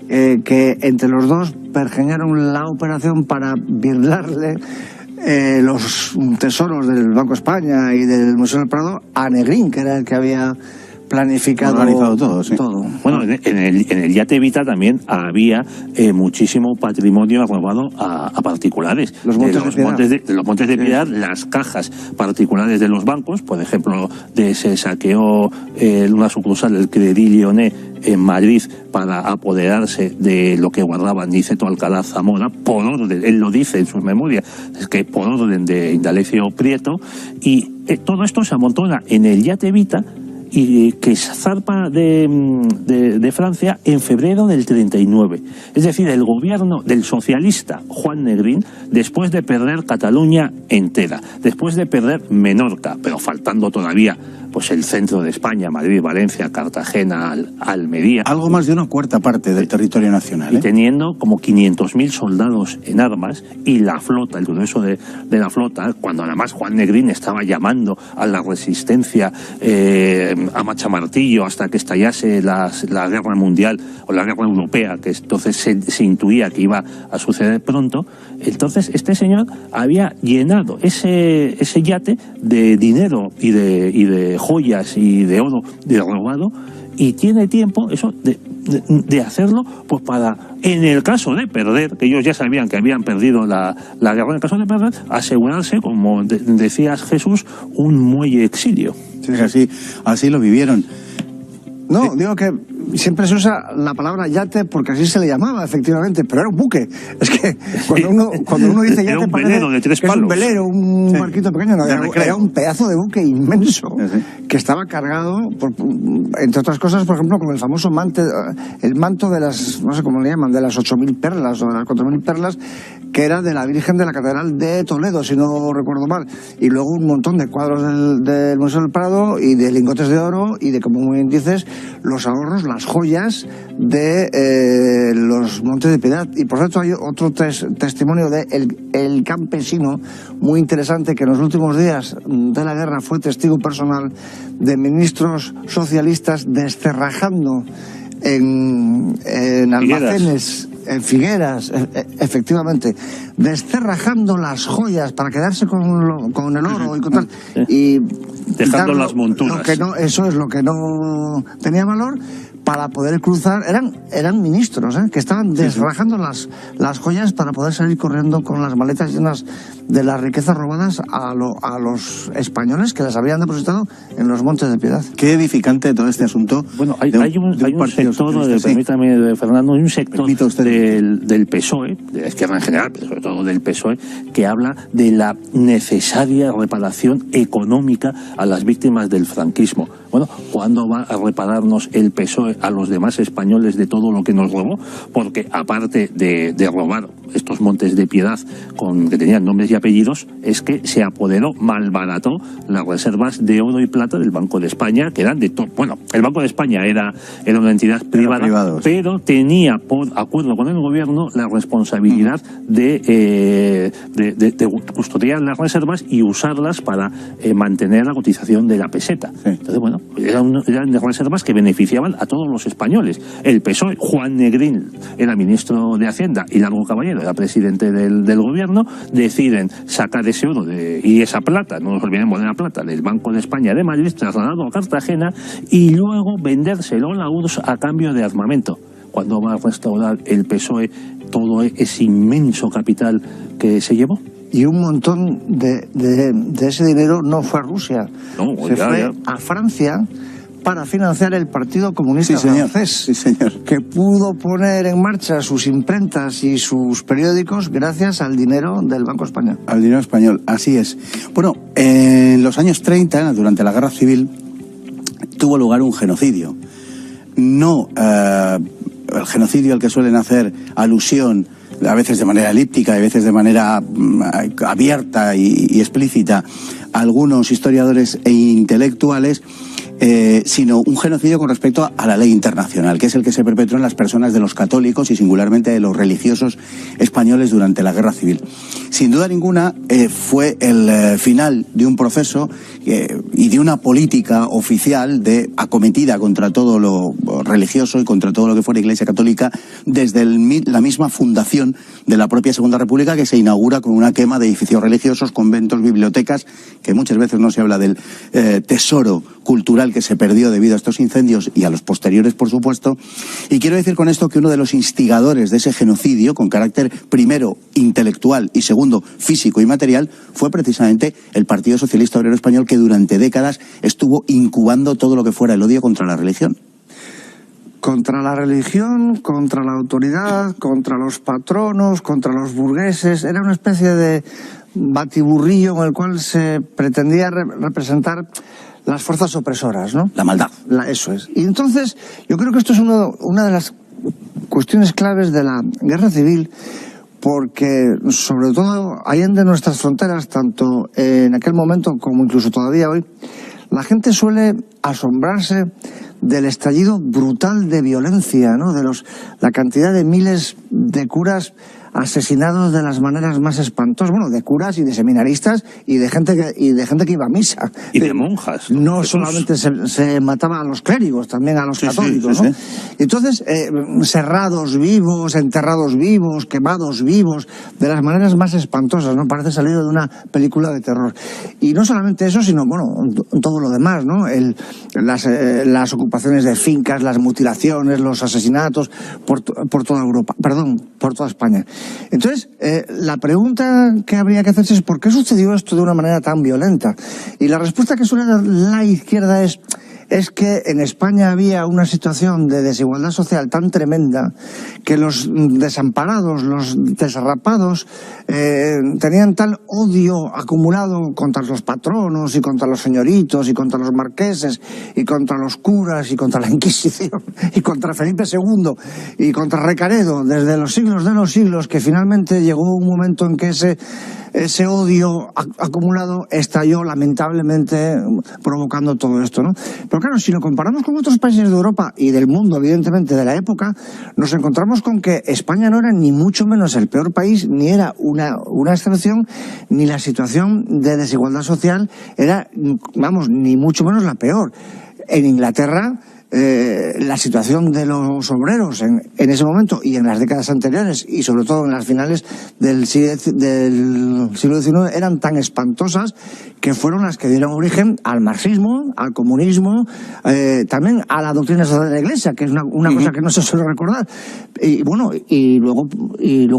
que entre los dos pergeñaron la operación para birlarle los tesoros del Banco España y del Museo del Prado a Negrín, que era el que había organizado todo, sí. Bueno, en el yate Vita también había muchísimo patrimonio robado a particulares. Los Montes de Piedad, las cajas particulares de los bancos, por ejemplo, se saqueó una sucursal del Crédit Lyonnais en Madrid para apoderarse de lo que guardaba Niceto Alcalá Zamora, por orden, él lo dice en sus memorias, es que por orden de Indalecio Prieto, y todo esto se amontona en el yate Vita, y que zarpa de Francia en febrero del 39. Es decir, el gobierno del socialista Juan Negrín, después de perder Cataluña entera, después de perder Menorca, pero faltando todavía pues el centro de España, Madrid, Valencia, Cartagena, Almería. Algo más de una cuarta parte del territorio nacional. Y teniendo como 500.000 soldados en armas y la flota, el grueso de la flota, cuando además Juan Negrín estaba llamando a la resistencia a machamartillo hasta que estallase la guerra mundial o la guerra europea, que entonces se intuía que iba a suceder pronto. Entonces este señor había llenado ese yate de dinero y de joyas y de oro de robado, y tiene tiempo eso de hacerlo, pues para, en el caso de perder, que ellos ya sabían que habían perdido la guerra, en el caso de perder, asegurarse, como decías Jesús, un muelle exilio. Sí, así lo vivieron. No, digo que siempre se usa la palabra yate porque así se le llamaba, efectivamente, pero era un buque. Es que cuando uno dice yate, era un velero de 3 palos. Es un velero, un barquito pequeño, no, era un pedazo de buque inmenso que estaba cargado, entre otras cosas, por ejemplo, con el famoso el manto de las, no sé cómo le llaman, de las 8.000 perlas o de las 4.000 perlas, que era de la Virgen de la Catedral de Toledo, si no recuerdo mal. Y luego un montón de cuadros del Museo del Prado y de lingotes de oro y de, como muy bien dices, los ahorros, las joyas de los Montes de Piedad. Y por cierto hay otro testimonio de el campesino muy interesante, que en los últimos días de la guerra fue testigo personal de ministros socialistas descerrajando en almacenes, en Figueras, efectivamente, descerrajando las joyas para quedarse con el oro y con tal, y dejando las monturas. Eso es lo que no tenía valor, para poder cruzar. Eran ministros que estaban desrajando las joyas para poder salir corriendo con las maletas llenas de las riquezas robadas a los españoles que las habían depositado en los Montes de Piedad. Qué edificante todo este asunto. Bueno, hay un sector, permítame, Fernando, hay un sector del PSOE, de la izquierda en general, pero sobre todo del PSOE, que habla de la necesaria reparación económica a las víctimas del franquismo. bueno, ¿cuándo va a repararnos el PSOE a los demás españoles de todo lo que nos robó? Porque aparte de robar estos montes de piedad que tenían nombres y apellidos, es que se apoderó, malbarató las reservas de oro y plata del Banco de España, que eran de todo. Bueno, el Banco de España era una entidad privada, pero tenía por acuerdo con el gobierno la responsabilidad de custodiar las reservas y usarlas para mantener la cotización de la peseta. Sí. Entonces, bueno, eran reservas que beneficiaban a todos los españoles. El PSOE, Juan Negrín era ministro de Hacienda y Largo Caballero era presidente del gobierno, deciden sacar ese oro y esa plata, no nos olvidemos de la plata, del Banco de España de Madrid, trasladarlo a Cartagena y luego vendérselo a la URSS a cambio de armamento. ¿Cuándo va a restaurar el PSOE todo ese inmenso capital que se llevó? Y un montón de ese dinero no fue a Rusia, fue a Francia para financiar el Partido Comunista francés, sí, señor, que pudo poner en marcha sus imprentas y sus periódicos gracias al dinero del Banco Español. Al dinero español, así es. Bueno, en los años 30, durante la Guerra Civil, tuvo lugar un genocidio. No el genocidio al que suelen hacer alusión, a veces de manera elíptica y a veces de manera abierta y explícita, algunos historiadores e intelectuales, sino un genocidio con respecto a la ley internacional, que es el que se perpetró en las personas de los católicos y singularmente de los religiosos españoles durante la Guerra Civil. Sin duda ninguna fue el final de un proceso y de una política oficial de acometida contra todo lo religioso y contra todo lo que fuera Iglesia Católica desde la misma fundación de la propia Segunda República, que se inaugura con una quema de edificios religiosos, conventos, bibliotecas, que muchas veces no se habla del tesoro cultural que se perdió debido a estos incendios y a los posteriores, por supuesto. Y quiero decir con esto que uno de los instigadores de ese genocidio, con carácter primero intelectual y segundo físico y material, fue precisamente el Partido Socialista Obrero Español, que durante décadas estuvo incubando todo lo que fuera el odio contra la religión. Contra la religión, contra la autoridad, contra los patronos, contra los burgueses. Era una especie de batiburrillo en el cual se pretendía representar las fuerzas opresoras, ¿no? La maldad. Eso es. Y entonces, yo creo que esto es una de las cuestiones claves de la Guerra Civil, porque sobre todo allende nuestras fronteras, tanto en aquel momento como incluso todavía hoy, la gente suele asombrarse del estallido brutal de violencia, ¿no? La cantidad de miles de curas asesinados de las maneras más espantosas, bueno, de curas y de seminaristas y de gente que iba a misa. Y de monjas. No solamente se mataba a los clérigos, también a los católicos, ¿no? Entonces, serrados vivos, enterrados vivos, quemados vivos, de las maneras más espantosas, ¿no? Parece salido de una película de terror. Y no solamente eso, sino, bueno, todo lo demás, ¿no? Las ocupaciones de fincas, las mutilaciones, los asesinatos por toda Europa, por toda España. Entonces, la pregunta que habría que hacerse es ¿por qué sucedió esto de una manera tan violenta? Y la respuesta que suele dar la izquierda es que en España había una situación de desigualdad social tan tremenda que los desamparados, los desarrapados, tenían tal odio acumulado contra los patronos y contra los señoritos y contra los marqueses y contra los curas y contra la Inquisición y contra Felipe II y contra Recaredo desde los siglos de los siglos, que finalmente llegó un momento en que ese odio acumulado estalló lamentablemente, provocando todo esto, ¿no? Pero claro, si lo comparamos con otros países de Europa y del mundo, evidentemente, de la época, nos encontramos con que España no era ni mucho menos el peor país, ni era una excepción, ni la situación de desigualdad social era, vamos, ni mucho menos la peor. En Inglaterra, la situación de los obreros en ese momento y en las décadas anteriores y sobre todo en las finales del siglo XIX eran tan espantosas que fueron las que dieron origen al marxismo, al comunismo, también a la doctrina social de la Iglesia, que es una cosa que no se suele recordar. Y bueno, y luego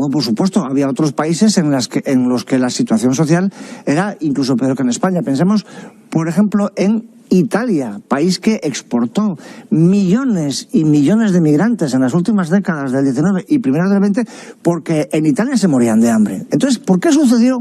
por supuesto había otros países en los que la situación social era incluso peor que en España. Pensemos, por ejemplo, en Italia, país que exportó millones y millones de migrantes en las últimas décadas del XIX y primeras del XX, porque en Italia se morían de hambre. Entonces, ¿por qué sucedió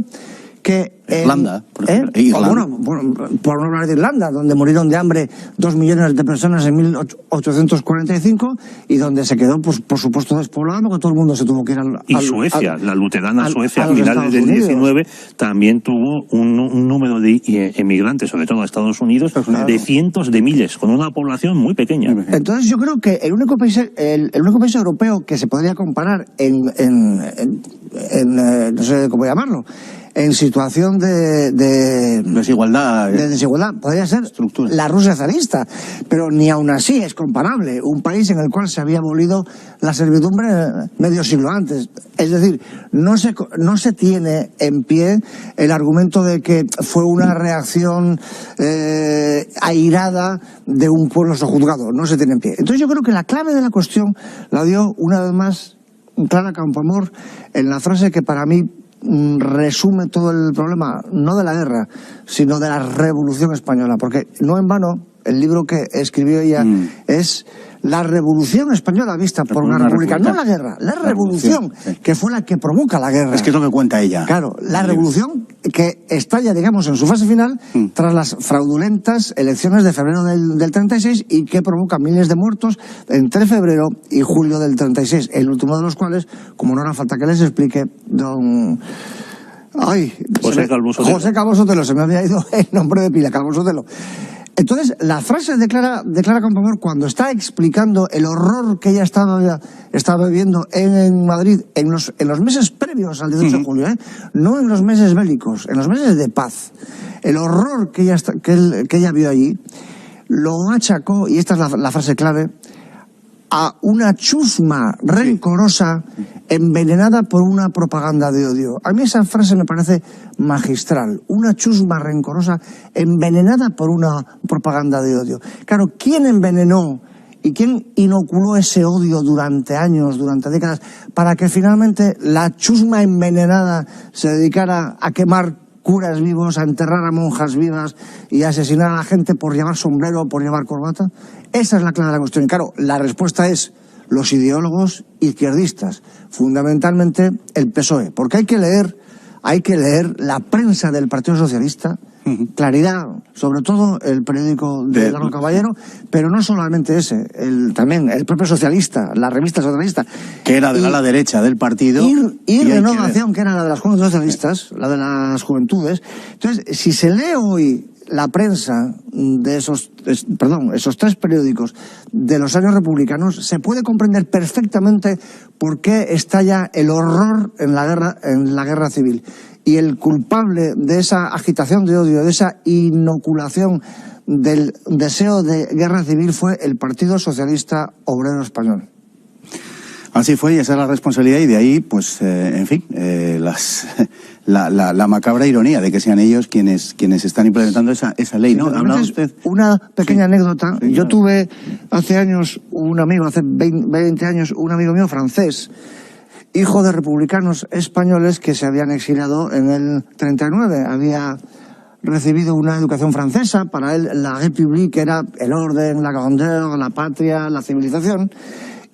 que Irlanda, por ejemplo. Irlanda. Bueno, por no hablar de Irlanda, donde murieron de hambre 2 millones de personas en 1845 y donde se quedó, pues, por supuesto, despoblado, porque todo el mundo se tuvo que ir Y Suecia, la luterana Suecia, a finales del 19, también tuvo un número de emigrantes, sobre todo a Estados Unidos, de cientos de miles, con una población muy pequeña. Entonces yo creo que el único país europeo que se podría comparar no sé cómo llamarlo, en situación de desigualdad, podría ser la Rusia zarista, pero ni aún así es comparable. Un país en el cual se había abolido la servidumbre medio siglo antes. Es decir, no se tiene en pie el argumento de que fue una reacción airada de un pueblo sojuzgado. No se tiene en pie. Entonces yo creo que la clave de la cuestión la dio una vez más Clara Campoamor en la frase que para mí resume todo el problema, no de la guerra, sino de la Revolución Española, porque no en vano el libro que escribió ella es la Revolución Española vista por una república, no la guerra, la revolución, que fue la que provoca la guerra. Es que es lo que cuenta ella. Claro, la revolución que estalla, digamos, en su fase final tras las fraudulentas elecciones de febrero del 36 y que provoca miles de muertos entre febrero y julio del 36, el último de los cuales, como no hará falta que les explique, José Calvo Sotelo, se me había ido el nombre de pila, Calvo Sotelo. Entonces, la frase de Clara Campoamor, cuando está explicando el horror que ella estaba viviendo en Madrid en los meses previos al 18 de julio, no en los meses bélicos, en los meses de paz, el horror que ella vio allí, lo achacó, y esta es la frase clave, a una chusma rencorosa envenenada por una propaganda de odio. A mí esa frase me parece magistral. Una chusma rencorosa envenenada por una propaganda de odio. Claro, ¿quién envenenó y quién inoculó ese odio durante años, durante décadas, para que finalmente la chusma envenenada se dedicara a quemar curas vivos, a enterrar a monjas vivas y a asesinar a la gente por llevar sombrero o por llevar corbata? Esa es la clave de la cuestión. Y claro, la respuesta es los ideólogos izquierdistas, fundamentalmente el PSOE, porque hay que leer la prensa del Partido Socialista, Claridad, sobre todo el periódico de Largo Caballero, pero no solamente ese, también el propio Socialista, la revista Socialista. Que era de la derecha del partido. Y Renovación, que era la de las jóvenes socialistas, la de las juventudes. Entonces, si se lee hoy la prensa de esos 3 periódicos de los años republicanos, se puede comprender perfectamente por qué estalla el horror en la guerra civil. Y el culpable de esa agitación de odio, de esa inoculación del deseo de guerra civil fue el Partido Socialista Obrero Español. Así fue, y esa es la responsabilidad, y de ahí, pues, en fin, la macabra ironía de que sean ellos quienes están implementando esa ley, ¿no? ¿Hablaba usted? Una pequeña anécdota. Sí, yo tuve hace 20 años, un amigo mío francés, hijo de republicanos españoles que se habían exiliado en el 39. Había recibido una educación francesa. Para él, la République era el orden, la grandeur, la patria, la civilización.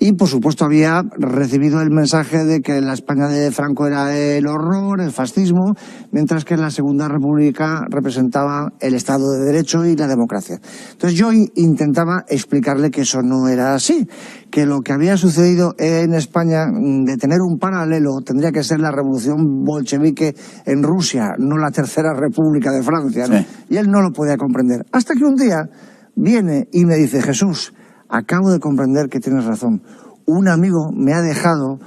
Y, por supuesto, había recibido el mensaje de que la España de Franco era el horror, el fascismo, mientras que la Segunda República representaba el Estado de Derecho y la democracia. Entonces yo intentaba explicarle que eso no era así, que lo que había sucedido en España, de tener un paralelo, tendría que ser la revolución bolchevique en Rusia, no la Tercera República de Francia, ¿no? Sí. Y él no lo podía comprender. Hasta que un día viene y me dice: Jesús, acabo de comprender que tienes razón. Un amigo me ha dejado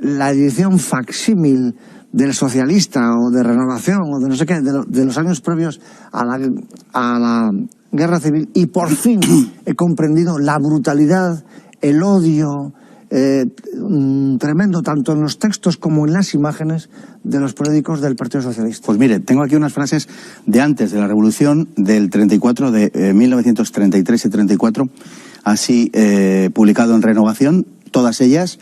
la edición facsímil del Socialista o de Renovación o de no sé qué, de los años previos a la Guerra Civil, y por fin he comprendido la brutalidad, el odio tremendo, tanto en los textos como en las imágenes de los periódicos del Partido Socialista. Pues mire, tengo aquí unas frases de antes de la Revolución, del 34, de 1933 y 34, así publicado en Renovación, todas ellas,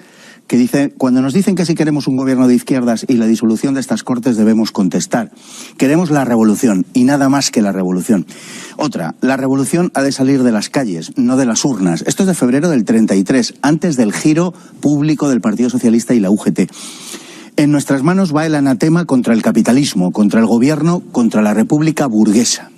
que dice: cuando nos dicen que si queremos un gobierno de izquierdas y la disolución de estas Cortes, debemos contestar: queremos la revolución y nada más que la revolución. Otra: la revolución ha de salir de las calles, no de las urnas. Esto es de febrero del 33, antes del giro público del Partido Socialista y la UGT. En nuestras manos va el anatema contra el capitalismo, contra el gobierno, contra la república burguesa.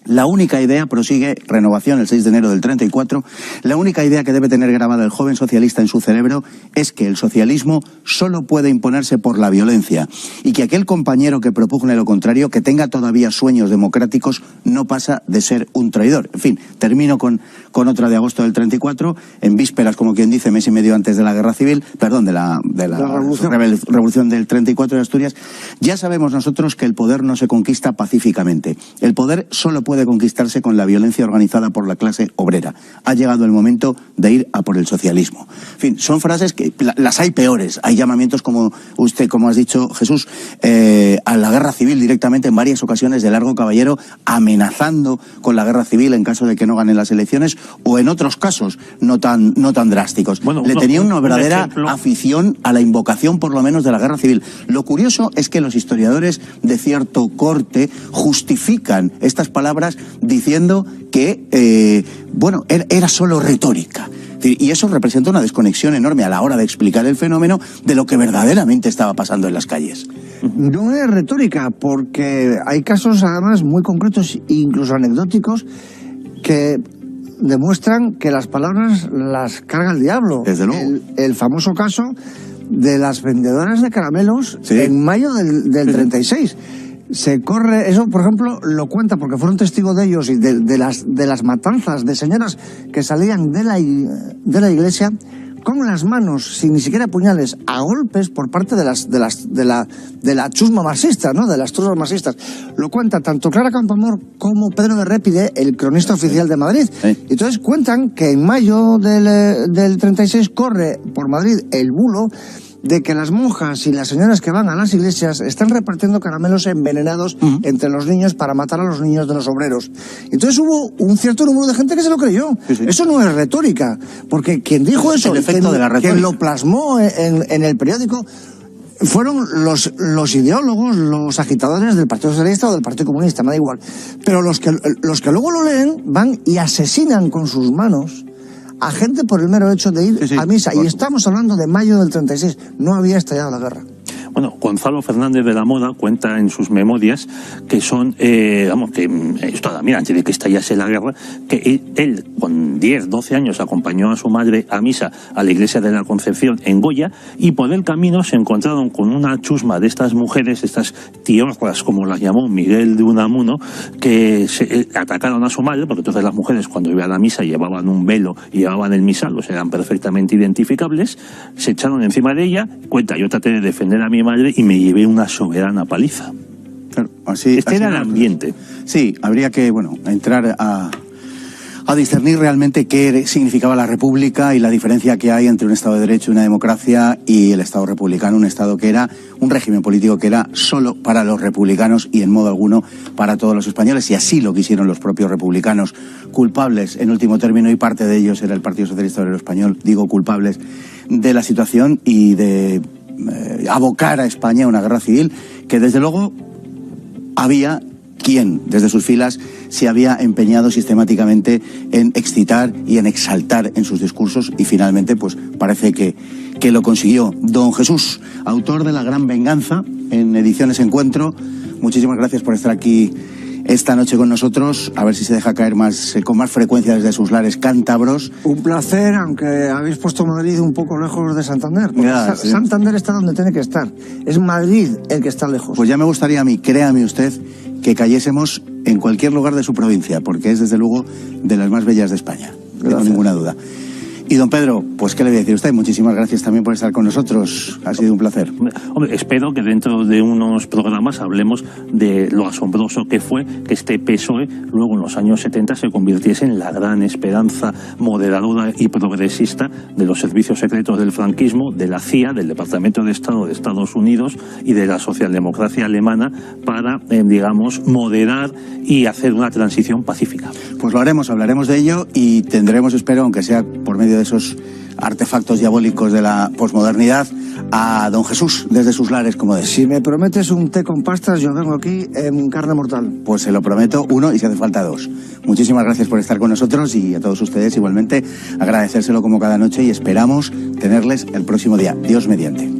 La única idea, prosigue Renovación el 6 de enero del 34, la única idea que debe tener grabada el joven socialista en su cerebro es que el socialismo solo puede imponerse por la violencia y que aquel compañero que propugne lo contrario, que tenga todavía sueños democráticos, no pasa de ser un traidor. En fin, termino con otra de agosto del 34, en vísperas, como quien dice, mes y medio antes de la guerra civil, perdón, de la revolución del 34 de Asturias. Ya sabemos nosotros que el poder no se conquista pacíficamente. El poder solo puede conquistarse con la violencia organizada por la clase obrera. Ha llegado el momento de ir a por el socialismo. En fin, son frases que las hay peores. Hay llamamientos, como has dicho, Jesús, a la guerra civil directamente en varias ocasiones de Largo Caballero, amenazando con la guerra civil en caso de que no ganen las elecciones, o en otros casos no tan drásticos. Bueno, le tenía una verdadera afición a la invocación, por lo menos, de la guerra civil. Lo curioso es que los historiadores de cierto corte justifican estas palabras diciendo que, era solo retórica. Y eso representa una desconexión enorme a la hora de explicar el fenómeno de lo que verdaderamente estaba pasando en las calles. No es retórica, porque hay casos además muy concretos e incluso anecdóticos que demuestran que las palabras las carga el diablo. Desde luego. El famoso caso de las vendedoras de caramelos, sí, en mayo del 36. Se corre, eso por ejemplo lo cuenta porque fueron testigos de ellos y de las matanzas de señoras que salían de la iglesia con las manos, sin ni siquiera puñales, a golpes por parte de la chusma marxista, ¿no? De las truzas marxistas. Lo cuenta tanto Clara Campoamor como Pedro de Répide, el cronista oficial de Madrid. Sí. Entonces cuentan que en mayo del 36 corre por Madrid el bulo de que las monjas y las señoras que van a las iglesias están repartiendo caramelos envenenados entre los niños para matar a los niños de los obreros. Entonces hubo un cierto número de gente que se lo creyó. Sí, sí. Eso no es retórica, porque quien dijo eso, quien lo plasmó en el periódico, fueron los ideólogos, los agitadores del Partido Socialista o del Partido Comunista, me da igual. Pero los que luego lo leen van y asesinan con sus manos a gente por el mero hecho de ir a misa. Y estamos hablando de mayo del 36. No había estallado la guerra. Bueno, Gonzalo Fernández de la Moda cuenta en sus memorias que son, esto mira, antes de que estallase la guerra, que él con 10, 12 años acompañó a su madre a misa a la iglesia de la Concepción en Goya, y por el camino se encontraron con una chusma de estas mujeres, estas tiorras, como las llamó Miguel de Unamuno, que atacaron a su madre, porque entonces las mujeres cuando iban a la misa llevaban un velo y llevaban el misal, o sea, eran perfectamente identificables, se echaron encima de ella. Cuenta, yo traté de defender a mi madre y me llevé una soberana paliza. Claro, así era el ambiente. Sí, habría que, entrar a discernir realmente qué significaba la república y la diferencia que hay entre un Estado de Derecho y una democracia y el Estado republicano, un Estado que era un régimen político que era solo para los republicanos y en modo alguno para todos los españoles, y así lo quisieron los propios republicanos, culpables en último término, y parte de ellos era el Partido Socialista Obrero Español, digo culpables de la situación y de abocar a España a una guerra civil que desde luego había quien desde sus filas se había empeñado sistemáticamente en excitar y en exaltar en sus discursos, y finalmente pues parece que lo consiguió. Don Jesús, autor de La Gran Venganza, en Ediciones Encuentro, muchísimas gracias por estar aquí esta noche con nosotros, a ver si se deja caer con más frecuencia desde sus lares cántabros. Un placer, aunque habéis puesto Madrid un poco lejos de Santander. Sí. Santander está donde tiene que estar. Es Madrid el que está lejos. Pues ya me gustaría a mí, créame usted, que cayésemos en cualquier lugar de su provincia, porque es desde luego de las más bellas de España, no tengo ninguna duda. Y don Pedro, pues qué le voy a decir a usted, muchísimas gracias también por estar con nosotros, ha sido un placer. Hombre, espero que dentro de unos programas hablemos de lo asombroso que fue que este PSOE luego en los años 70 se convirtiese en la gran esperanza moderadora y progresista de los servicios secretos del franquismo, de la CIA, del Departamento de Estado de Estados Unidos y de la socialdemocracia alemana para, moderar y hacer una transición pacífica. Pues lo haremos, hablaremos de ello y tendremos, espero, aunque sea por medio de esos artefactos diabólicos de la posmodernidad, a don Jesús desde sus lares, como decía. Si me prometes un té con pastas, yo vengo aquí en carne mortal. Pues se lo prometo, uno, y si hace falta dos. Muchísimas gracias por estar con nosotros, y a todos ustedes igualmente agradecérselo como cada noche, y esperamos tenerles el próximo día, Dios mediante.